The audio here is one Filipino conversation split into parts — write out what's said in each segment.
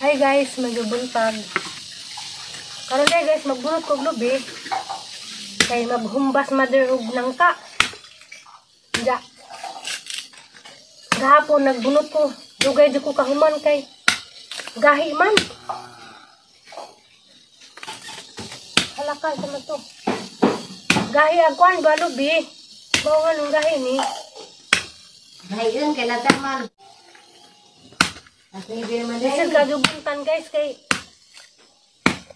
Hi guys, magbubuntag. Karon day guys, magbunot kog lubi. Kay maghumbas mother og nangka. Ja. Gahapon nagbunot ko. Dugay di ko kahuman kay gahi man. Halaka sama to. Gahi agwan ba lubi? Mao nga gahi ni. Gahi yun kay lataman. Isig kadubuntan guys kay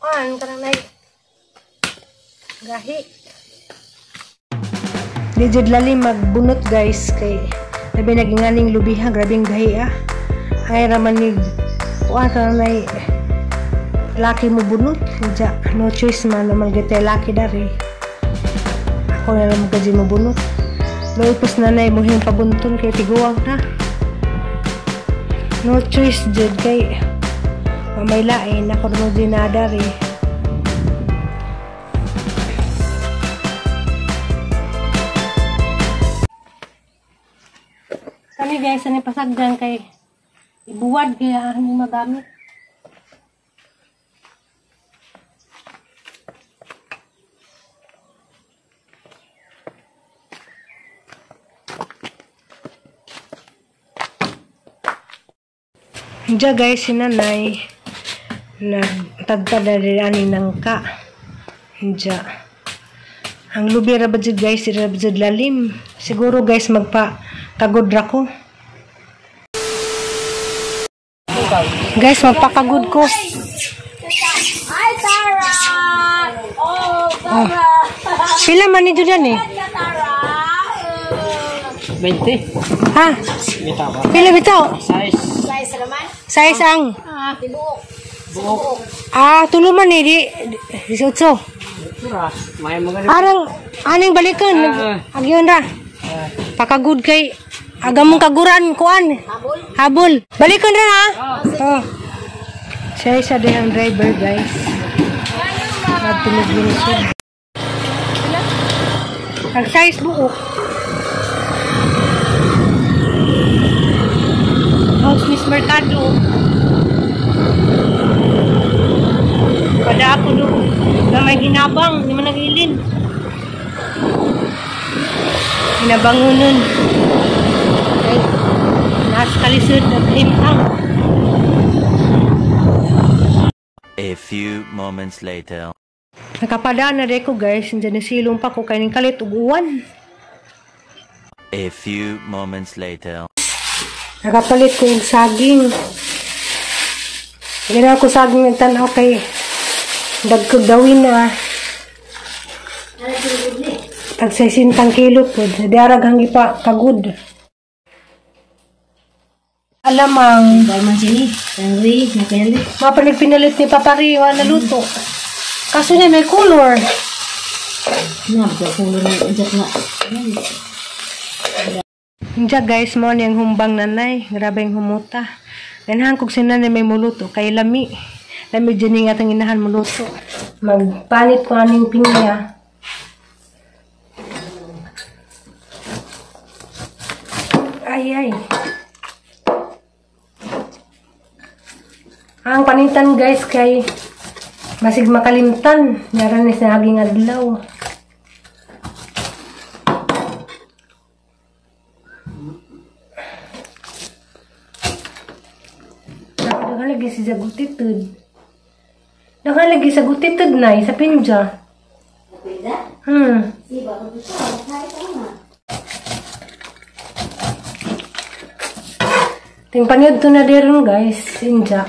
karang nay gahi. Di jud lalim magbunot guys kay labi naginganing lubiha grabing gahi ay raman ni karang nay laki mo bunot ja no choice man naman gite laki dari ako na lang magaji mo bunot loipos na nay mo hing pabunton kay tiguang na. No choice jud kay mamay lain ako mo dinadari. Kani guys ani pasagdan kay ibuwad kaya ang magamit. Diya guys, sinanay nagtagta dari ani nangka. Diya. Ang lubi rabad guys, rabad lalim. Siguro guys magpa kagod ra ko. Guys, magpakagod ko. Hi Tara. Oh, Tara. Pila man ni dyan eh? 20. Ha? Bitaw ba? Pila bitaw? Size. Size naman. Size ang? Tibuok. Buok. Tuluman eh, di 18. Mura. May mga Arang, aning balikan. Agyon ra. Pakagud kay, agamong kaguran, kuan. Habol. Habol. Balikan ra ha? Oh. Siya isa din ang driver guys. Nagtulog-lulusod. Ang size buok. House Miss Mercado. Pada ako doon na may ginabang, hindi man nag-ilin. Ginabangunan. Ay, nasa kalisod at himang. A few moments later. Nakapadaan na rin ko guys, hindi nasilong pa ko kainin kalit uguan. A few moments later. Nakapalit ko yung saging. Ginawa ko saging nagtanaw kay dagkog dawin na. Tag 60 kilo po. Darag hangi pa kagud. Alamang. Balman sini. Tangri. Nakayali. Mapalig pinalit ni Papari. Wala luto. Kaso niya may color. Nabda kulo na ujak na. Diya guys mo niyang humbang nanay. Grabe yung humuta. Ganahan kong sinanay may muluto. Kay lami. Lami dyan yung atang inahan muluto. Magpalit ko aning pinya. Ay. Ang panitan guys kay masig makalimtan. Naran sa naging adlaw. Nakalagi si Zagutitid. Nakalagi sa gutitid na sa pinja. Ting panyod to na deron guys. Pinja.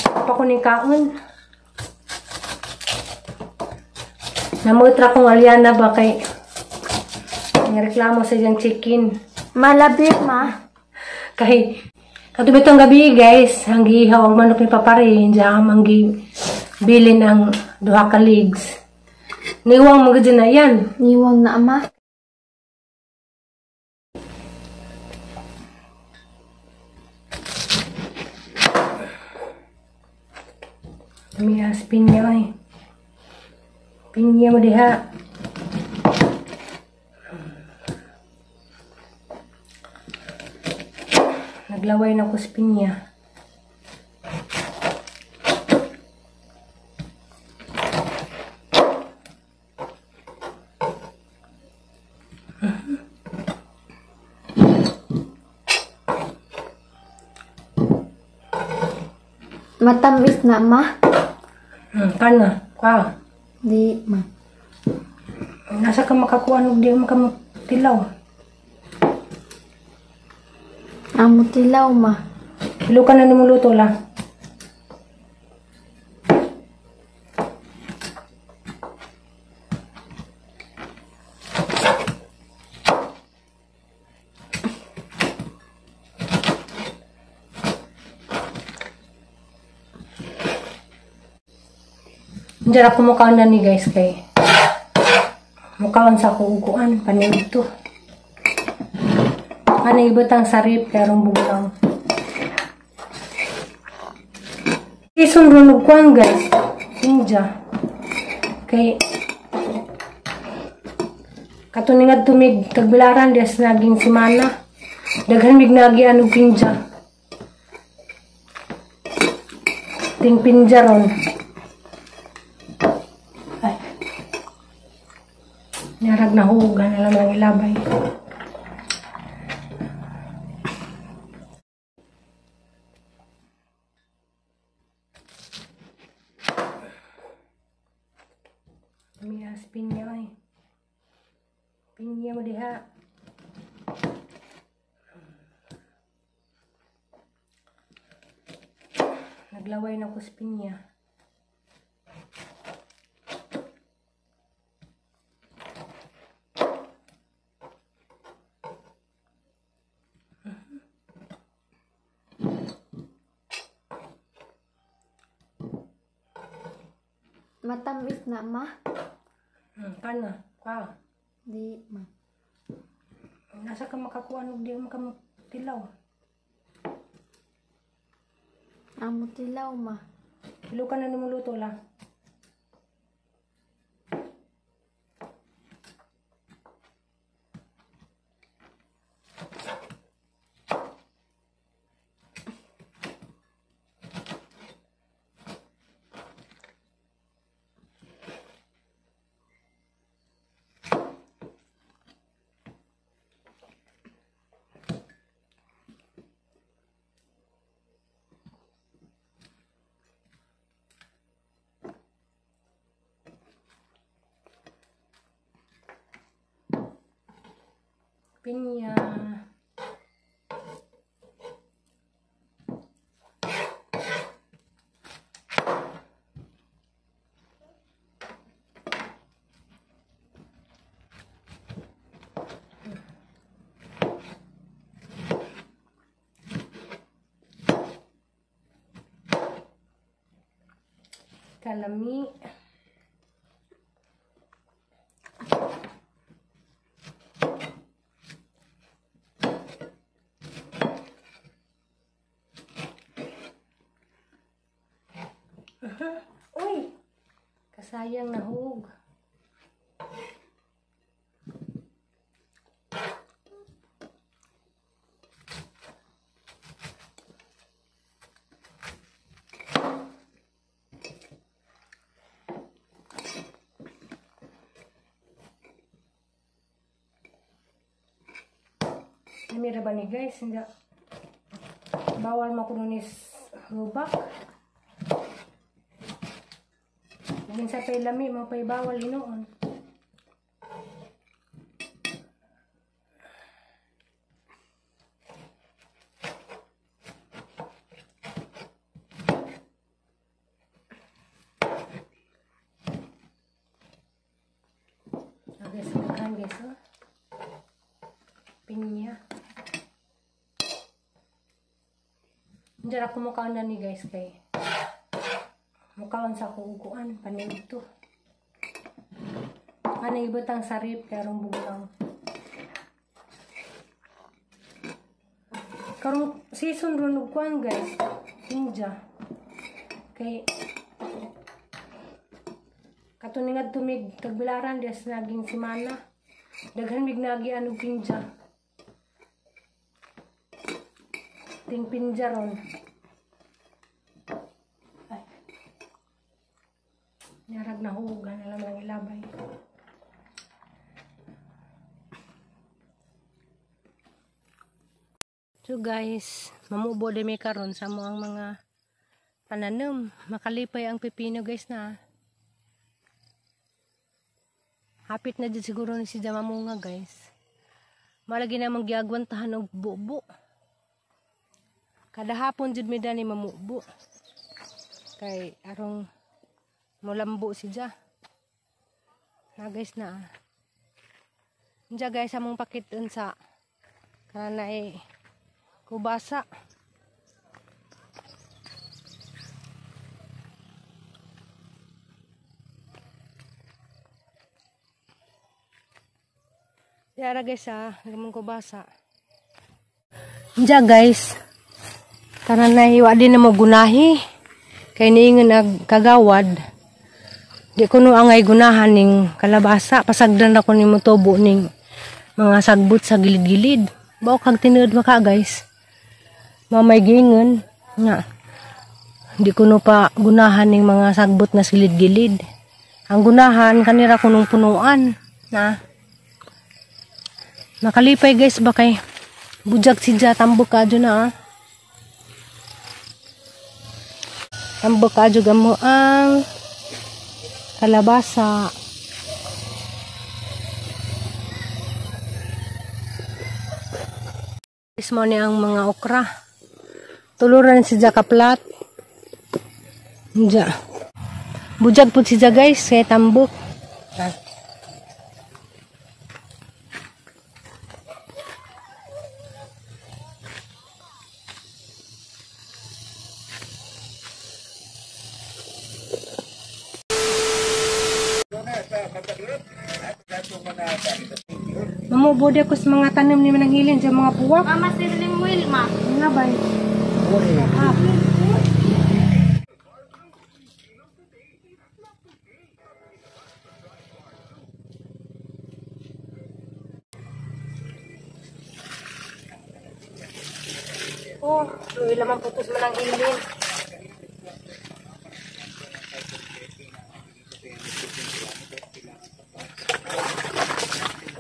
Pa ko ni kaon. Namutra kong aliana ba kay reklamo sa diyang chicken. Malapit ma. Kay katubitong gabi guys, hanggi hawag manok ni Papari, diya manggi bilin ang duha ka legs. Niwang mga dyan na yan. Niwang na ama. Miyas pinya ay. Pinya mo diha. Naglaway na ko sa pinya. Matamis na ma. Kana, ka. Di ma. Nasa ka makakuha og di makamatilaw. Amo tilaw ma. Hilo ka na nimuluto lang. Diyan ako mukhaan na ni guys kay mukhaan sa kuuguan panig ito. Ano ibutang sarip karong bugnaw. Ison runog kuan guys. Inja. Kay katuningad tumig tagbilaran des naging simana. Daghan mig nagi anong pinja. Ting pinjaron. Ay. Narag na hugan na lang ilabay. Mias pinya ay. Pinya mo diha. Naglaway na ko sa pinya. Matamis na ma. Kana, ka. Di ma. Nasa ka makakuha og di makamatilaw. Amo tilaw ma. Hilo ka na nimuluto lang. Pinya. Kalami. Uy! Kasayang nahug. Namira ba ni guys? Hindi. Bawal makununis hubak. Naging sa pay lami, mga pay bawal inoon. Guys, maghan guys, oh. Pinya. Diyan ako mukhaan na ni guys kay mukhaan sa kuuguan panig ito. Ano ibutang sarip karong bugnaw. Karong season runog kuan guys. Inja. Kay katuningad tumig tagbilaran des naging simana. Daghan mig nagi anong pinja. Ting pinjaron. Ay. Narag na hugan na lang ilabay. So guys, mamubo de mi karon sa mo ang mga kananom. Makalipay ang pipino guys na. Hapit na dyan siguro ni si Jamamunga guys. Malagi na mangyagwantahan og bubo. Kada hapon jud mi dani mamubo. Kay arong mulambo si Ja. Na guys na. Diya guys among pakiton sa kana kubasa. Yara guys gamon kubasa. Diya guys. Taranay wa din na mo gunahi. Kay niingon nagkagawad. Di ko no angay gunahan ning kalabasa. Pasagdan ako ni motobo ning mga sagbot sa gilid-gilid. Bao kag tinuod maka guys. Mamay gingon nga. Di ko no pa gunahan ning mga sagbot na gilid-gilid. Ang gunahan kanira kunong punuan na. Nakalipay guys ba kay bujag si Ja tambok kadyo na Tambok kadyo gamo ang kalabasa. Ismo ni ang mga okra. Tuluran si Ja kaplat. Ja. Bujag pud si Ja guys kay tambok. Mamubodi ako sa mga tanim ni mananghilin sa mga buwak. Mama sirling mo ilma. Nga ba? Oh, luwi lamang putos mananghilin.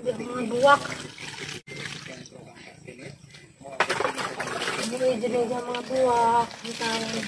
Mga buwak. Dili mga buwak. Bitawan.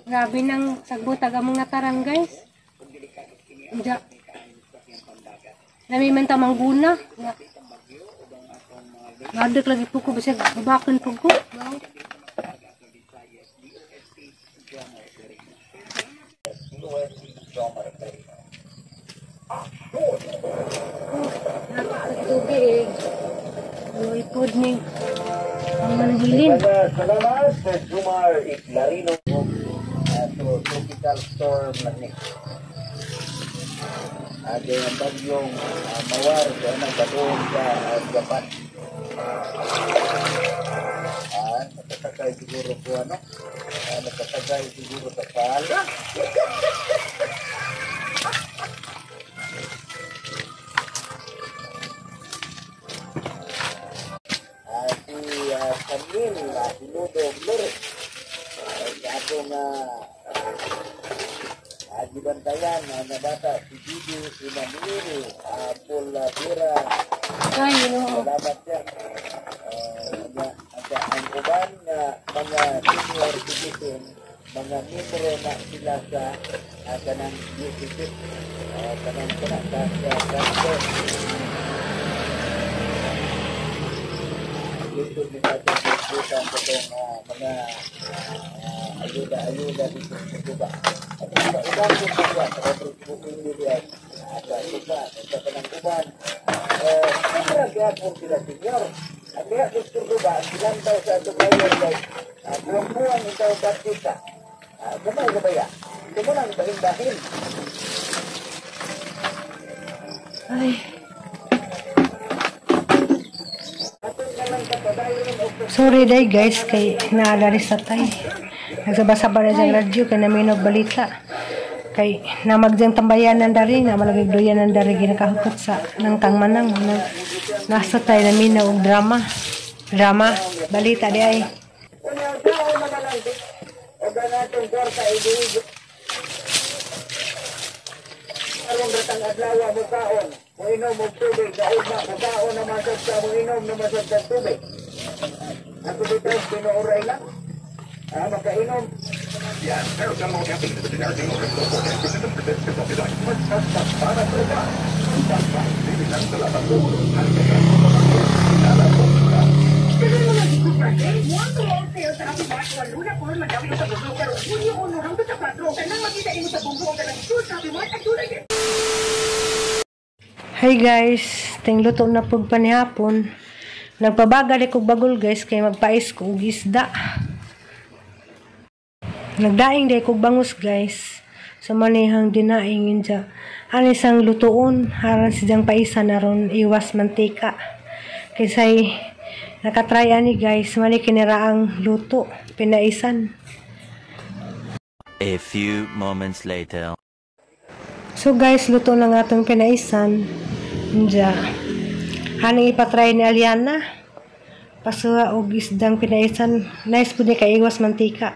Grabe ng sagbutag ang mga tarang guys. Diya. Nami man tamang guna. Ngadak lagi po ko bisag babakan po ko. Tubig. Ipod ni ang manhilin. Salamat sa Jumar Larino. Tropical storm lagi. Ada yang bagyong mawar dahil nagkatoon sa Japan. Nakasagay siguro po nakasagay siguro sa pala. Kamil, sinudo, blur. Atong gibantayan na bata si Gigi, si Maniri, Paul Pira. Ay, no. Salamat siya. Ang uban nga mga senior citizen, mga membro na sila sa kanang UCC, kanang kanakas sa kanto. Dito ni natin disputan sa mga ayuda-ayuda dito sa Cuba. At sa ilang Cuba, sa Republic Indian, sa Cuba, sa kanang Cuban, siyempre kaya po sila senior. At kaya gusto Cuba, silang daw sa Dumayan guys, buwan ikaw Batista. Gamay-gamaya. Ito mo nang bahin-bahin. Ay. Sorry day guys kay naadari sa tay. Nagsabasa ba na dyan radyo kay naminog balita. Kay namagjang tambayanan dari na malagig doyanan dari ginakahukot sa nangkang manang nasa tayo na minaw og drama balita di ay. Kunyang tao magalangti. O ganatong kwarta idiig. Karong datang adlaw mo kaon. Moinom mo tubig. Gauna mo kaon na masad ka. Moinom na masad ka tubig. Ako dito, pinuuray lang. Makainom. Hi guys, ting luto na pug panihapon. Nagpabagal ko bagol guys kay magpais ko og isda. Nagdaing day kog bangus guys. Sa manihang dinaing inja. Ani sang lutoon aran sidyang paisan aron iwas mantika. Kisay nakatry ani guys, mali kiniraang luto pinaisan. A few moments later. So guys, luto na nga itong pinaisan. Inja. Haning ipatry ni Aliana. Pasuha og isdang pinaisan. Nice po ni kay iwas mantika.